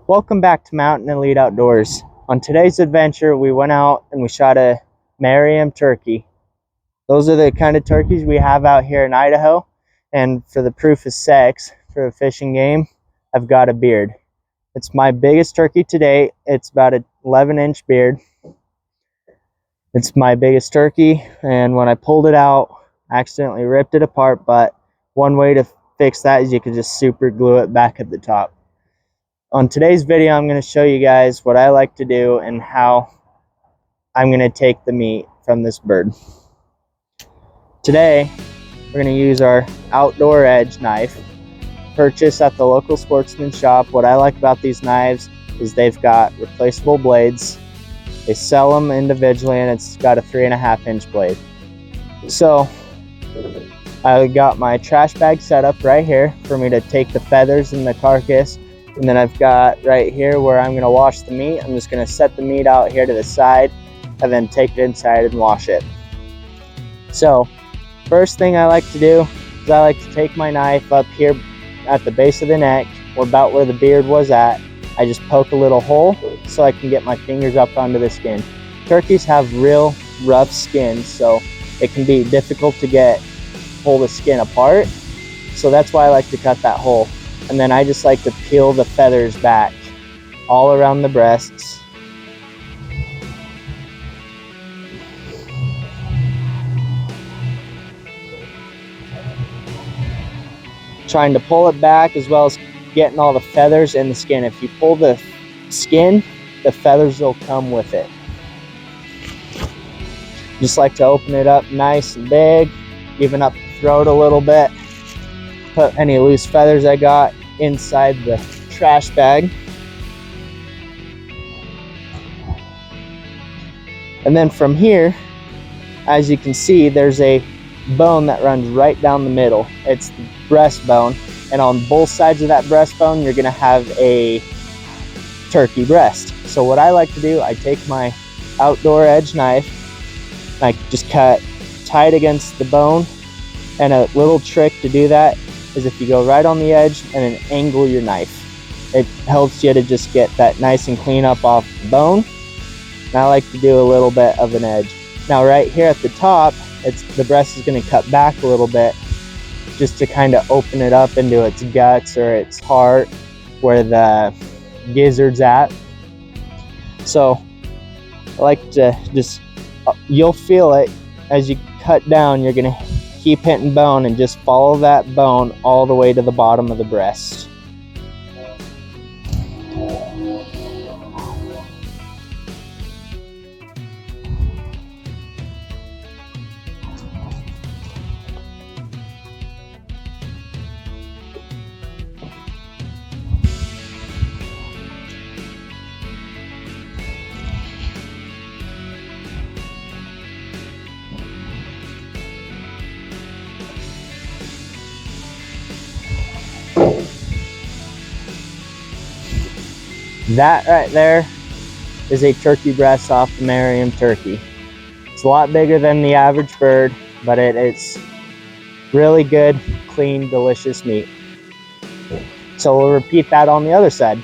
Welcome back to Mountain Elite Outdoors. On today's adventure, we went out and we shot a Merriam turkey. Those are the kind of turkeys we have out here in Idaho. And for the proof of sex, for a fishing game, I've got a beard. It's my biggest turkey to date. It's about an 11-inch beard. It's my biggest turkey, and when I pulled it out, I accidentally ripped it apart, but one way to fix that is you can just super glue it back at the top. On today's video, I'm going to show you guys what I like to do and how I'm going to take the meat from this bird. Today, we're going to use our outdoor edge knife, purchased at the local sportsman shop. What I like about these knives is they've got replaceable blades. They sell them individually, and it's got a 3.5-inch blade. So I got my trash bag set up right here for me to take the feathers and the carcass. And then I've got right here where I'm going to wash the meat. I'm just going to set the meat out here to the side and then take it inside and wash it. So first thing I like to do is I like to take my knife up here at the base of the neck, or about where the beard was at. I just poke a little hole so I can get my fingers up onto the skin. Turkeys have real rough skin, so it can be difficult to pull the skin apart. So that's why I like to cut that hole. And then I just like to peel the feathers back all around the breasts. Trying to pull it back as well as getting all the feathers in the skin. If you pull the skin, the feathers will come with it. Just like to open it up nice and big, even up the throat a little bit. Put any loose feathers I got inside the trash bag. And then from here, as you can see, there's a bone that runs right down the middle. It's the breastbone, and on both sides of that breastbone you're going to have a turkey breast. So what I like to do, I take my outdoor edge knife, I just cut tight against the bone, and a little trick to do that is if you go right on the edge and then angle your knife. It helps you to just get that nice and clean up off the bone. And I like to do a little bit of an edge. Now right here at the top, the breast is going to cut back a little bit just to kind of open it up into its guts or its heart where the gizzard's at. So I like to just, you'll feel it as you cut down. You're going to keep hitting bone and just follow that bone all the way to the bottom of the breast. That right there is a turkey breast off the Merriam turkey. It's a lot bigger than the average bird, but it's really good, clean, delicious meat. So we'll repeat that on the other side.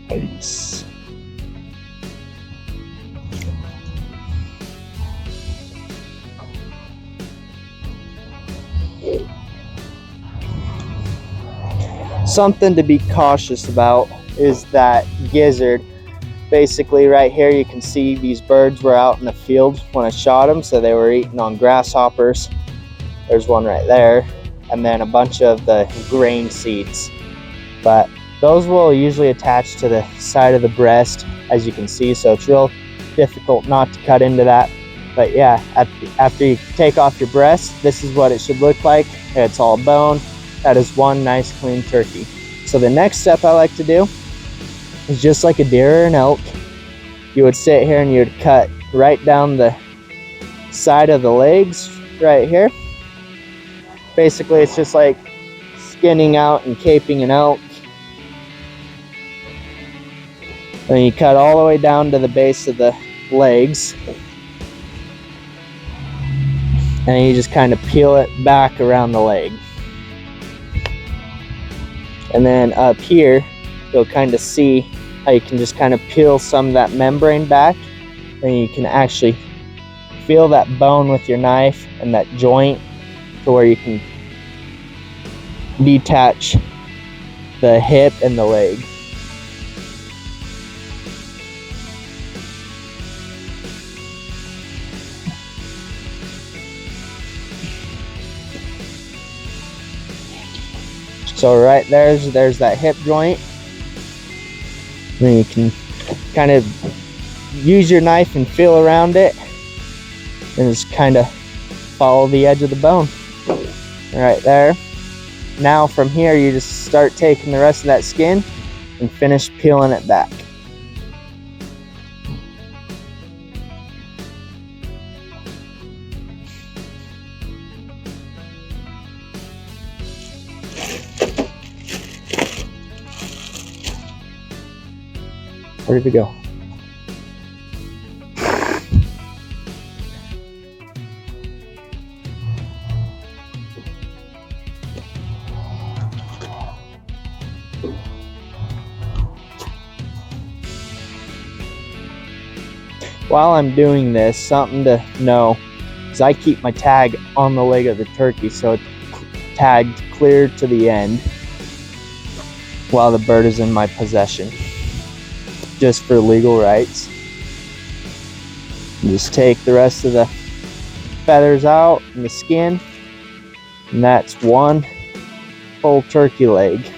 Peace. Something to be cautious about is that gizzard. Basically right here you can see these birds were out in the field when I shot them, so they were eating on grasshoppers. There's one right there, and then a bunch of the grain seeds. But those will usually attach to the side of the breast, as you can see, so it's real difficult not to cut into that. But yeah, after you take off your breast, this is what it should look like. It's all bone. That is one nice clean turkey. So the next step I like to do is just like a deer or an elk. You would sit here and you would cut right down the side of the legs right here. Basically, it's just like skinning out and caping an elk. And you cut all the way down to the base of the legs. And you just kind of peel it back around the leg. And then up here, you'll kind of see how you can just kind of peel some of that membrane back. And you can actually feel that bone with your knife and that joint to where you can detach the hip and the leg. So right there's that hip joint. Then you can kind of use your knife and feel around it and just kind of follow the edge of the bone right there. Now from here you just start taking the rest of that skin and finish peeling it back. Where did it go? While I'm doing this, something to know is I keep my tag on the leg of the turkey so it's tagged clear to the end while the bird is in my possession, just for legal rights. Just take the rest of the feathers out and the skin, and that's one full turkey leg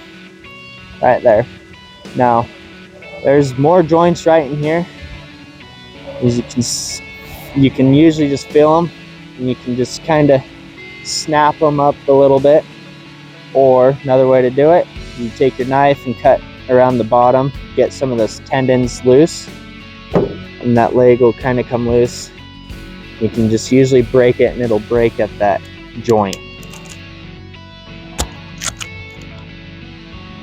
right there. Now there's more joints right in here. As you can usually just feel them, and you can just kind of snap them up a little bit. Or another way to do it, you take your knife and cut around the bottom, get some of those tendons loose, and that leg will kind of come loose. You can just usually break it and it'll break at that joint.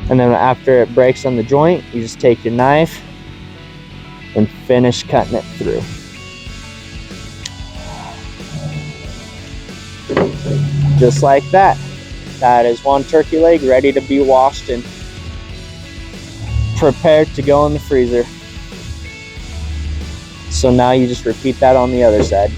And then after it breaks on the joint, you just take your knife and finish cutting it through. Just like that. That is one turkey leg ready to be washed and prepared to go in the freezer. So now you just repeat that on the other side.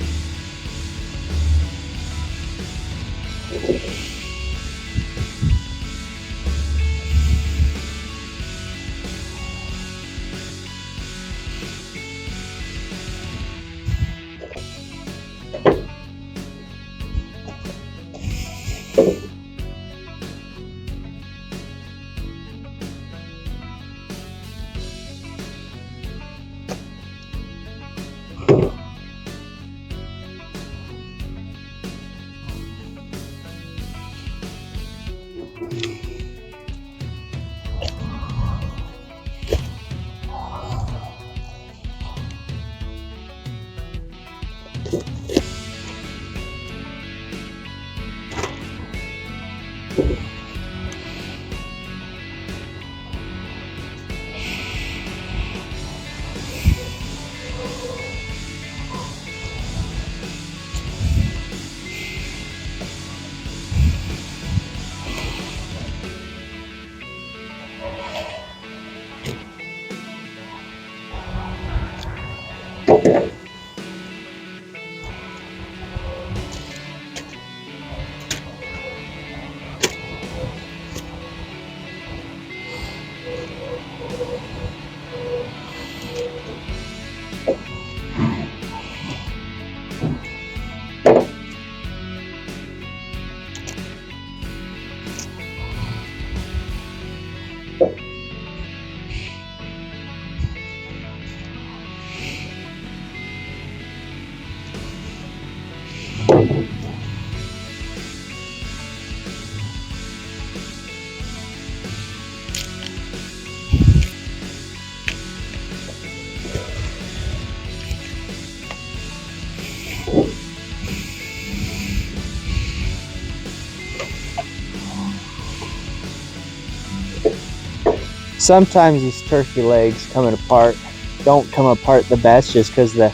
Sometimes these turkey legs don't come apart the best just because the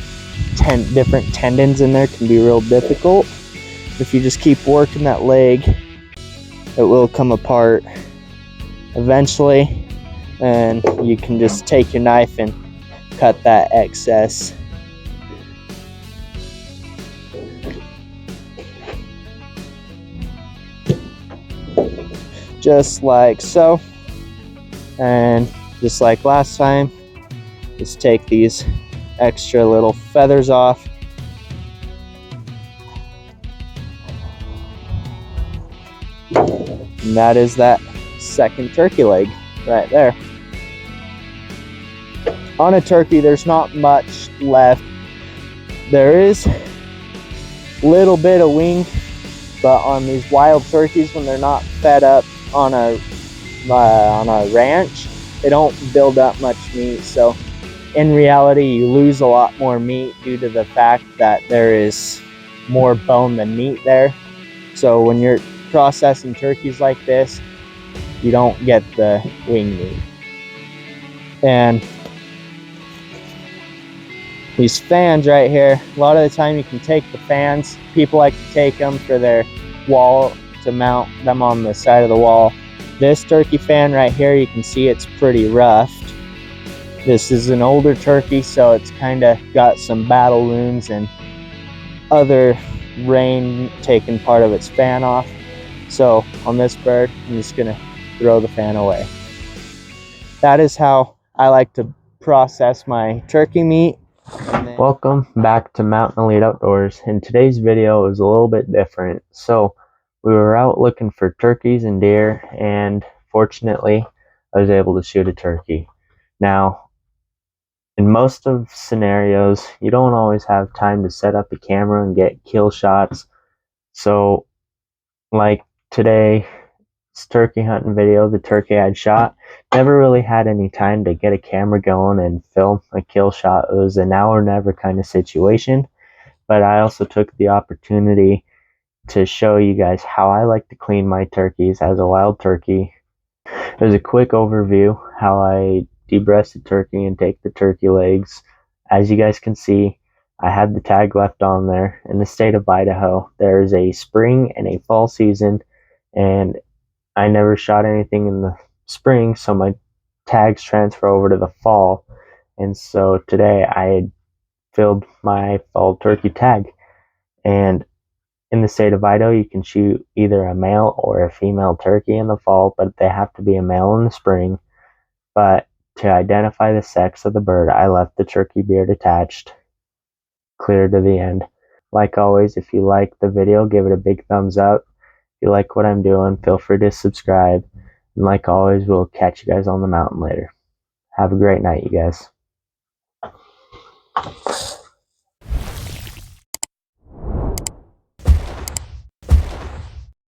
different tendons in there can be real difficult. If you just keep working that leg, it will come apart eventually, and you can just take your knife and cut that excess. Just like so. And just like last time, just take these extra little feathers off. And that is that second turkey leg right there. On a turkey, there's not much left. There is a little bit of wing, but on these wild turkeys, when they're not fed up on a ranch, they don't build up much meat. So in reality, you lose a lot more meat due to the fact that there is more bone than meat there. So when you're processing turkeys like this, you don't get the wing meat. And these fans right here, a lot of the time you can take the fans. People like to take them for their wall to mount them on the side of the wall. This turkey fan right here, you can see it's pretty roughed. This is an older turkey, so it's kind of got some battle wounds and other rain taking part of its fan off. So on this bird, I'm just gonna throw the fan away. That is how I like to process my turkey meat. Welcome back to Mountain Elite Outdoors. And today's video is a little bit different. So we were out looking for turkeys and deer, and fortunately I was able to shoot a turkey. Now, in most of scenarios, you don't always have time to set up a camera and get kill shots. So like today's turkey hunting video, the turkey I'd shot, never really had any time to get a camera going and film a kill shot. It was a now or never kind of situation. But I also took the opportunity to show you guys how I like to clean my turkeys as a wild turkey. There's a quick overview how I debreast the turkey and take the turkey legs. As you guys can see, I had the tag left on there. In the state of Idaho, there's a spring and a fall season, and I never shot anything in the spring, so my tags transfer over to the fall. And so today I had filled my fall turkey tag. And in the state of Idaho, you can shoot either a male or a female turkey in the fall, but they have to be a male in the spring. But to identify the sex of the bird, I left the turkey beard attached, clear to the end. Like always, if you like the video, give it a big thumbs up. If you like what I'm doing, feel free to subscribe. And like always, we'll catch you guys on the mountain later. Have a great night, you guys.